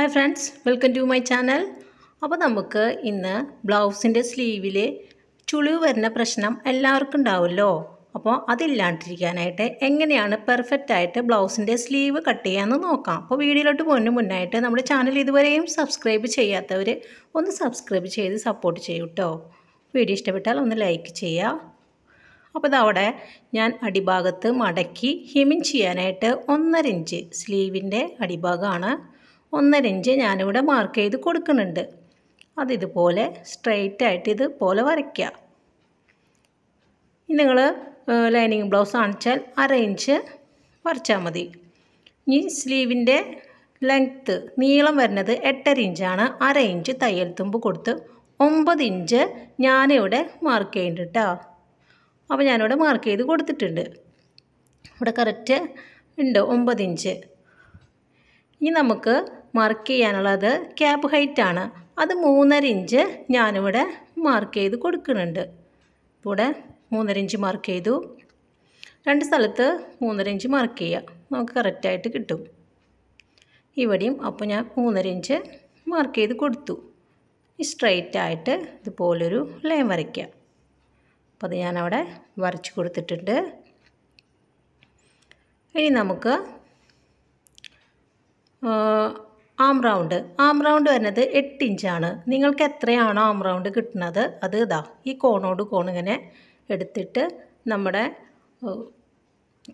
Hi friends, welcome to my channel. അപ്പോൾ നമുക്ക് ഇന്ന് ബ്ലൗസിൻ്റെ സ്ലീവിൽ ചുളിവ് വരുന്ന പ്രശ്നം എല്ലാവർക്കും ഉണ്ടാവുമല്ലോ. അപ്പോൾ അതില്ലാണ്ടിരിക്കാനായിട്ട് എങ്ങനെയാണ് പെർഫെക്റ്റ് ആയിട്ട് ബ്ലൗസിൻ്റെ സ്ലീവ് കട്ട് ചെയ്യാമെന്ന് നോക്കാം. അപ്പോൾ വീഡിയോയിലോട്ട് പോകുന്നതിന് മുന്നായിട്ട് നമ്മുടെ ചാനൽ ഇതുവരെയും സബ്സ്ക്രൈബ് ചെയ്യാത്തവർ ഒന്ന് സബ്സ്ക്രൈബ് ചെയ്ത് സപ്പോർട്ട് ചെയ്യൂ കേട്ടോ. വീഡിയോ ഇഷ്ടപ്പെട്ടാൽ ഒന്ന് ലൈക്ക് ചെയ്യുക. അപ്പോൾ ഇതവിടെ ഞാൻ അടിഭാഗത്ത് മടക്കി ഹെമ്മിങ് ചെയ്യാനായിട്ട് 1.5 ഇഞ്ച് സ്ലീവിൻ്റെ അടിഭാഗമാണ് 1.5 ഇഞ്ച് ഞാനിവിടെ മാർക്ക് ചെയ്ത് കൊടുക്കുന്നുണ്ട്. അതിതുപോലെ സ്ട്രെയിറ്റ് ആയിട്ട് ഇതുപോലെ വരയ്ക്കുക. നിങ്ങൾ ലൈനിങ് ബ്ലൗസ് ആണെച്ചാൽ 1/2 ഇഞ്ച് വരച്ചാൽ മതി. ഈ സ്ലീവിൻ്റെ ലെങ്ത്ത് നീളം വരുന്നത് 8.5 ഇഞ്ചാണ്. 1/2 ഇഞ്ച് തയ്യൽ തുമ്പ് കൊടുത്ത് 9 ഇഞ്ച് ഞാനിവിടെ മാർക്ക് ചെയ്യുന്നുണ്ട് കേട്ടോ. അപ്പോൾ ഞാനിവിടെ മാർക്ക് ചെയ്ത് കൊടുത്തിട്ടുണ്ട്. ഇവിടെ കറക്റ്റ് ഉണ്ട് 9 ഇഞ്ച്. ഇനി നമുക്ക് മാർക്ക് ചെയ്യാനുള്ളത് ക്യാപ്പ് ഹൈറ്റാണ്. അത് 3.5 ഇഞ്ച് ഞാനിവിടെ മാർക്ക് ചെയ്ത് കൊടുക്കുന്നുണ്ട്. ഇവിടെ 3.5 ഇഞ്ച് മാർക്ക് ചെയ്തു. രണ്ട് സ്ഥലത്ത് 3.5 ഇഞ്ച് മാർക്ക് ചെയ്യുക, നമുക്ക് കറക്റ്റായിട്ട് കിട്ടും. ഇവിടെയും അപ്പോൾ ഞാൻ 3.5 ഇഞ്ച് മാർക്ക് ചെയ്ത് കൊടുത്തു. സ്ട്രെയിറ്റ് ആയിട്ട് ഇതുപോലൊരു ലൈൻ വരയ്ക്കുക. അപ്പോൾ അത് ഞാനവിടെ വരച്ച് കൊടുത്തിട്ടുണ്ട്. ഇനി നമുക്ക് ആം റൗണ്ട് വരുന്നത് 8 ഇഞ്ചാണ്. നിങ്ങൾക്ക് എത്രയാണോ ആം റൗണ്ട് കിട്ടുന്നത് അത് ഇതാ ഈ കോണോട് കോൺ ഇങ്ങനെ എടുത്തിട്ട് നമ്മുടെ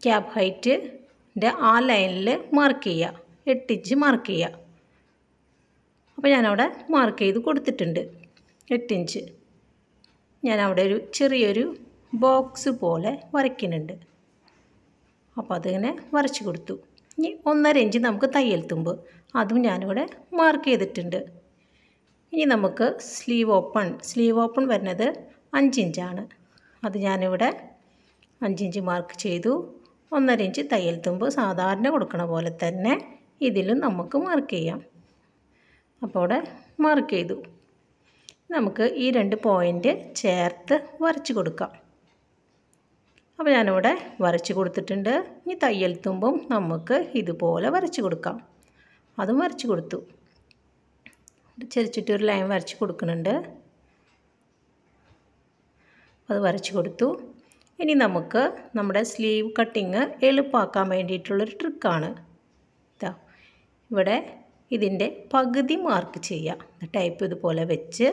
ക്യാപ്പ് ഹൈറ്റിൻ്റെ ആ ലൈനിൽ മാർക്ക് ചെയ്യുക. 8 ഇഞ്ച് മാർക്ക് ചെയ്യുക. അപ്പോൾ ഞാനവിടെ മാർക്ക് ചെയ്ത് കൊടുത്തിട്ടുണ്ട് 8 ഇഞ്ച്. ഞാനവിടെ ഒരു ചെറിയൊരു ബോക്സ് പോലെ വരയ്ക്കുന്നുണ്ട്. അപ്പോൾ അതിങ്ങനെ വരച്ച് കൊടുത്തു. ഇനി 1.5 ഇഞ്ച് നമുക്ക് തയ്യൽ തുമ്പ്, അതും ഞാനിവിടെ മാർക്ക് ചെയ്തിട്ടുണ്ട്. ഇനി നമുക്ക് സ്ലീവ് ഓപ്പൺ വരുന്നത് 5 ഇഞ്ചാണ്. അത് ഞാനിവിടെ 5 ഇഞ്ച് മാർക്ക് ചെയ്തു. 1.5 ഇഞ്ച് തയ്യൽ തുമ്പ് സാധാരണ കൊടുക്കണ പോലെ തന്നെ ഇതിലും നമുക്ക് മാർക്ക് ചെയ്യാം. അപ്പോൾ അവിടെ മാർക്ക് ചെയ്തു. നമുക്ക് ഈ 2 പോയിൻ്റ് ചേർത്ത് വരച്ച് കൊടുക്കാം. അപ്പോൾ ഞാനിവിടെ വരച്ച് കൊടുത്തിട്ടുണ്ട്. ഇനി തയ്യൽ തുമ്പും നമുക്ക് ഇതുപോലെ വരച്ച് കൊടുക്കാം. അതും വരച്ച് കൊടുത്തു. ചെരിച്ചിട്ടൊരു ലൈൻ വരച്ച് കൊടുക്കുന്നുണ്ട്. അത് വരച്ച് കൊടുത്തു. ഇനി നമുക്ക് നമ്മുടെ സ്ലീവ് കട്ടിങ് എളുപ്പമാക്കാൻ വേണ്ടിയിട്ടുള്ളൊരു ട്രിക്കാണ്. ഇവിടെ ഇതിൻ്റെ പകുതി മാർക്ക് ചെയ്യാം. ടൈപ്പ് ഇതുപോലെ വെച്ച്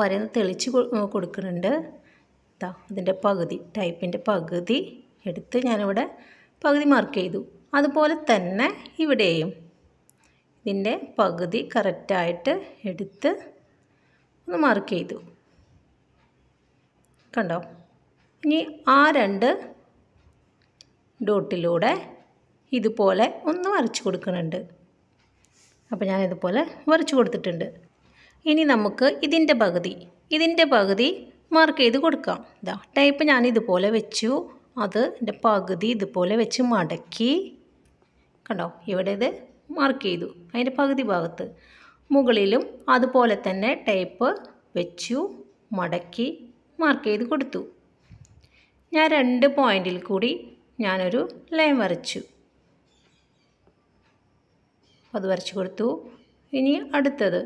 വരന്ന് തെളിച്ച് കൊടുക്കുന്നുണ്ട്. അതിൻ്റെ പകുതി ടൈപ്പിൻ്റെ പകുതി എടുത്ത് ഞാനിവിടെ പകുതി മാർക്ക് ചെയ്തു. അതുപോലെ തന്നെ ഇവിടെയും ഇതിൻ്റെ പകുതി കറക്റ്റായിട്ട് എടുത്ത് ഒന്ന് മാർക്ക് ചെയ്തു. കണ്ടോ? ഇനി ആ 2 ഡോട്ടിലൂടെ ഇതുപോലെ ഒന്ന് വരച്ച് കൊടുക്കുന്നുണ്ട്. അപ്പോൾ ഞാനിതുപോലെ വരച്ച് കൊടുത്തിട്ടുണ്ട്. ഇനി നമുക്ക് ഇതിൻ്റെ പകുതി മാർക്ക് ചെയ്ത് കൊടുക്കാം. ടൈപ്പ് ഞാനിതുപോലെ വെച്ചു. അത് എൻ്റെ പകുതി ഇതുപോലെ വെച്ച് മടക്കി, കണ്ടോ? ഇവിടെ ഇത് മാർക്ക് ചെയ്തു. അതിൻ്റെ പകുതി ഭാഗത്ത് മുകളിലും അതുപോലെ തന്നെ ടൈപ്പ് വെച്ചു മടക്കി മാർക്ക് ചെയ്ത് കൊടുത്തു. ഞാൻ 2 പോയിൻറ്റിൽ കൂടി ഞാനൊരു ലൈൻ വരച്ചു. അത് വരച്ച് കൊടുത്തു. ഇനി അടുത്തത്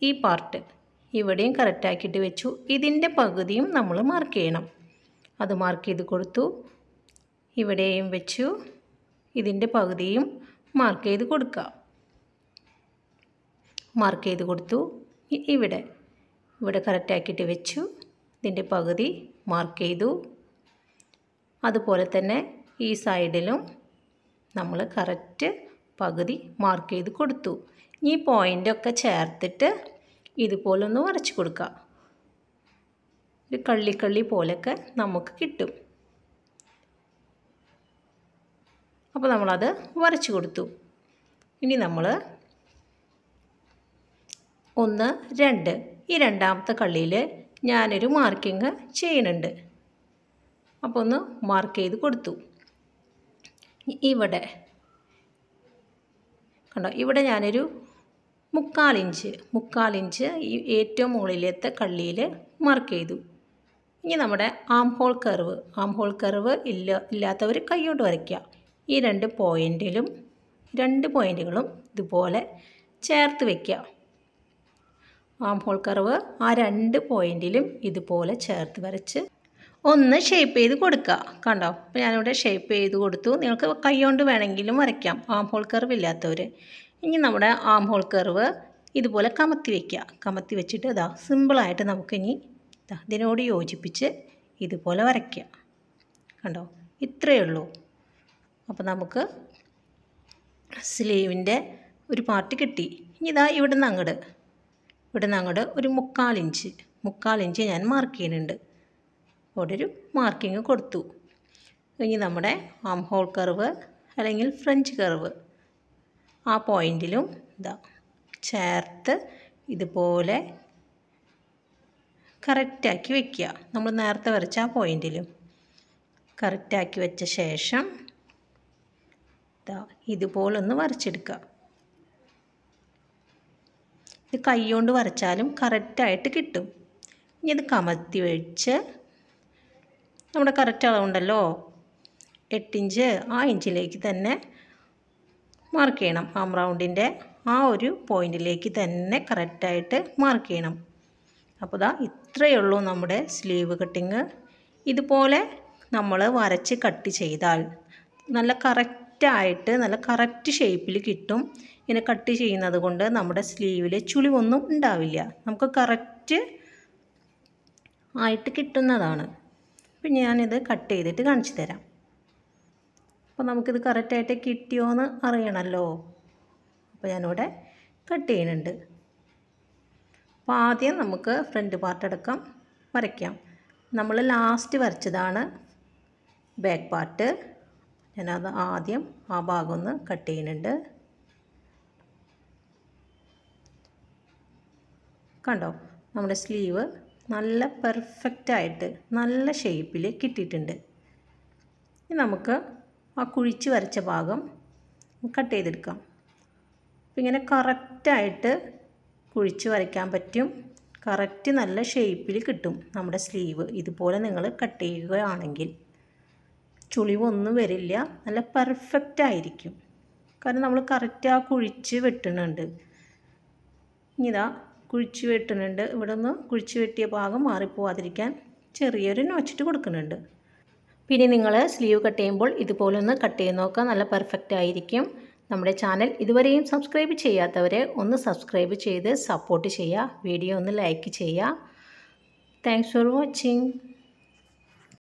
ഈ പാർട്ട് ഇവിടെയും കറക്റ്റാക്കിയിട്ട് വെച്ചു. ഇതിൻ്റെ പകുതിയും നമ്മൾ മാർക്ക് ചെയ്യണം. അത് മാർക്ക് ചെയ്ത് കൊടുത്തു. ഇവിടെയും വെച്ചു. ഇതിൻ്റെ പകുതിയും മാർക്ക് ചെയ്ത് കൊടുക്കുക. മാർക്ക് ചെയ്ത് കൊടുത്തു. ഇവിടെ കറക്റ്റാക്കിയിട്ട് വെച്ചു. ഇതിൻ്റെ പകുതി മാർക്ക് ചെയ്തു. അതുപോലെ തന്നെ ഈ സൈഡിലും നമ്മൾ കറക്റ്റ് പകുതി മാർക്ക് ചെയ്ത് കൊടുത്തു. ഈ പോയിൻ്റൊക്കെ ചേർത്തിട്ട് ഇതുപോലൊന്ന് വരച്ച് കൊടുക്കുക. ഒരു കള്ളി പോലെയൊക്കെ നമുക്ക് കിട്ടും. അപ്പോൾ നമ്മളത് വരച്ച് കൊടുത്തു. ഇനി നമ്മൾ 1, 2 ഈ രണ്ടാമത്തെ കള്ളിയിൽ ഞാനൊരു മാർക്കിങ് ചെയ്യുന്നുണ്ട്. അപ്പോൾ ഒന്ന് മാർക്ക് ചെയ്ത് കൊടുത്തു. ഇവിടെ കണ്ടോ? ഇവിടെ ഞാനൊരു 3/4 ഇഞ്ച് ഈ ഏറ്റവും മുകളിലത്തെ കള്ളിയിൽ മാർക്ക് ചെയ്തു. ഇനി നമ്മുടെ ആം ഹോൾ കർവ് ഇല്ലാത്തവർ കൈകൊണ്ട് വരയ്ക്കുക. ഈ 2 പോയിൻറ്റിലും 2 പോയിൻറ്റുകളും ഇതുപോലെ ചേർത്ത് വയ്ക്കുക. ആം ഹോൾ കർവ് ആ 2 പോയിൻറ്റിലും ഇതുപോലെ ചേർത്ത് വരച്ച് ഒന്ന് ഷേപ്പ് ചെയ്ത് കൊടുക്കുക. കണ്ടോ? അപ്പോൾ ഞാനിവിടെ ഷേപ്പ് ചെയ്ത് കൊടുത്തു. നിങ്ങൾക്ക് കൈ കൊണ്ട് വേണമെങ്കിലും വരയ്ക്കാം, ആം ഹോൾ കർവ് ഇല്ലാത്തവർ. ഇനി നമ്മുടെ ആം ഹോൾ കർവ് ഇതുപോലെ കമത്തി വയ്ക്കുക. കമത്തി വെച്ചിട്ട് ഇതാ സിമ്പിളായിട്ട് നമുക്കിനി ഇതിനോട് യോജിപ്പിച്ച് ഇതുപോലെ വരയ്ക്കുക. കണ്ടോ? ഇത്രയേ ഉള്ളൂ. അപ്പോൾ നമുക്ക് സ്ലീവിൻ്റെ ഒരു പാർട്ട് കിട്ടി. ഇനി ഇതാ ഇവിടുന്ന് അങ്ങോട്ട് ഒരു 3/4 ഇഞ്ച് ഞാൻ മാർക്ക് ചെയ്യുന്നുണ്ട്. അവിടെ ഒരു മാർക്കിങ് കൊടുത്തു. ഇനി നമ്മുടെ ആം ഹോൾ കർവ് അല്ലെങ്കിൽ ഫ്രഞ്ച് കർവ് ആ പോയിൻറ്റിലും ഇതാ ചേർത്ത് ഇതുപോലെ കറക്റ്റാക്കി വയ്ക്കുക. നമ്മൾ നേരത്തെ വരച്ച ആ പോയിൻറ്റിലും കറക്റ്റാക്കി വെച്ച ശേഷം ഇതുപോലൊന്ന് വരച്ചെടുക്കുക. ഇത് കൈ കൊണ്ട് വരച്ചാലും കറക്റ്റായിട്ട് കിട്ടും. ഇനി ഇത് കമത്തി വെച്ച് നമ്മുടെ കറക്റ്റ് അളവുണ്ടല്ലോ 8 ഇഞ്ച്, ആ ഇഞ്ചിലേക്ക് തന്നെ മാർക്ക് ചെയ്യണം. ആം റൗണ്ടിൻ്റെ ആ ഒരു പോയിൻറ്റിലേക്ക് തന്നെ കറക്റ്റായിട്ട് മാർക്ക് ചെയ്യണം. അപ്പോൾ ഇത്രയേ ഉള്ളൂ നമ്മുടെ സ്ലീവ് കട്ടിങ്. ഇതുപോലെ നമ്മൾ വരച്ച് കട്ട് ചെയ്താൽ നല്ല കറക്റ്റായിട്ട് നല്ല കറക്റ്റ് ഷേപ്പിൽ കിട്ടും. ഇങ്ങനെ കട്ട് ചെയ്യുന്നത് കൊണ്ട് നമ്മുടെ സ്ലീവിൽ ചുളിവൊന്നും ഉണ്ടാവില്ല. നമുക്ക് കറക്റ്റ് ആയിട്ട് കിട്ടുന്നതാണ്. അപ്പം ഞാനിത് കട്ട് ചെയ്തിട്ട് കാണിച്ചു തരാം. അപ്പോൾ നമുക്കിത് കറക്റ്റായിട്ട് കിട്ടിയോ എന്ന് അറിയണമല്ലോ. അപ്പോൾ ഞാനിവിടെ കട്ട് ചെയ്യുന്നുണ്ട്. അപ്പോൾ ആദ്യം നമുക്ക് ഫ്രണ്ട് പാർട്ട് അടക്കം വരയ്ക്കാം. നമ്മൾ ലാസ്റ്റ് വരച്ചതാണ് ബാക്ക് പാർട്ട്. ഞാനത് ആദ്യം ആ ഭാഗം ഒന്ന് കട്ട് ചെയ്യുന്നുണ്ട്. കണ്ടോ? നമ്മുടെ സ്ലീവ് നല്ല പെർഫെക്റ്റായിട്ട് നല്ല ഷേപ്പിൽ കിട്ടിയിട്ടുണ്ട്. ഇനി നമുക്ക് ആ കുഴിച്ച് വരച്ച ഭാഗം കട്ട് ചെയ്തെടുക്കാം. അപ്പം ഇങ്ങനെ കറക്റ്റായിട്ട് കുഴിച്ച് വരയ്ക്കാൻ പറ്റും. കറക്റ്റ് നല്ല ഷേപ്പിൽ കിട്ടും നമ്മുടെ സ്ലീവ്. ഇതുപോലെ നിങ്ങൾ കട്ട് ചെയ്യുകയാണെങ്കിൽ ചുളിവൊന്നും വരില്ല, നല്ല പെർഫെക്റ്റായിരിക്കും. കാരണം നമ്മൾ കറക്റ്റ് ആ കുഴിച്ച് വെട്ടുന്നുണ്ട്. ഇതാ കുഴിച്ച് വെട്ടുന്നുണ്ട്. ഇവിടെ ഒന്ന് കുഴിച്ച് വെട്ടിയ ഭാഗം മാറിപ്പോവാതിരിക്കാൻ ചെറിയൊരു നോച്ചിട്ട് കൊടുക്കുന്നുണ്ട്. പിന്നെ നിങ്ങൾ സ്ലീവ് കട്ട് ചെയ്യുമ്പോൾ ഇതുപോലെ ഒന്ന് കട്ട് ചെയ്ത് നോക്കുക, നല്ല പെർഫെക്റ്റ് ആയിരിക്കും. നമ്മുടെ ചാനൽ ഇതുവരെയും സബ്സ്ക്രൈബ് ചെയ്യാത്തവരെ ഒന്ന് സബ്സ്ക്രൈബ് ചെയ്ത് സപ്പോർട്ട് ചെയ്യുക. വീഡിയോ ഒന്ന് ലൈക്ക് ചെയ്യുക. Thanks for watching.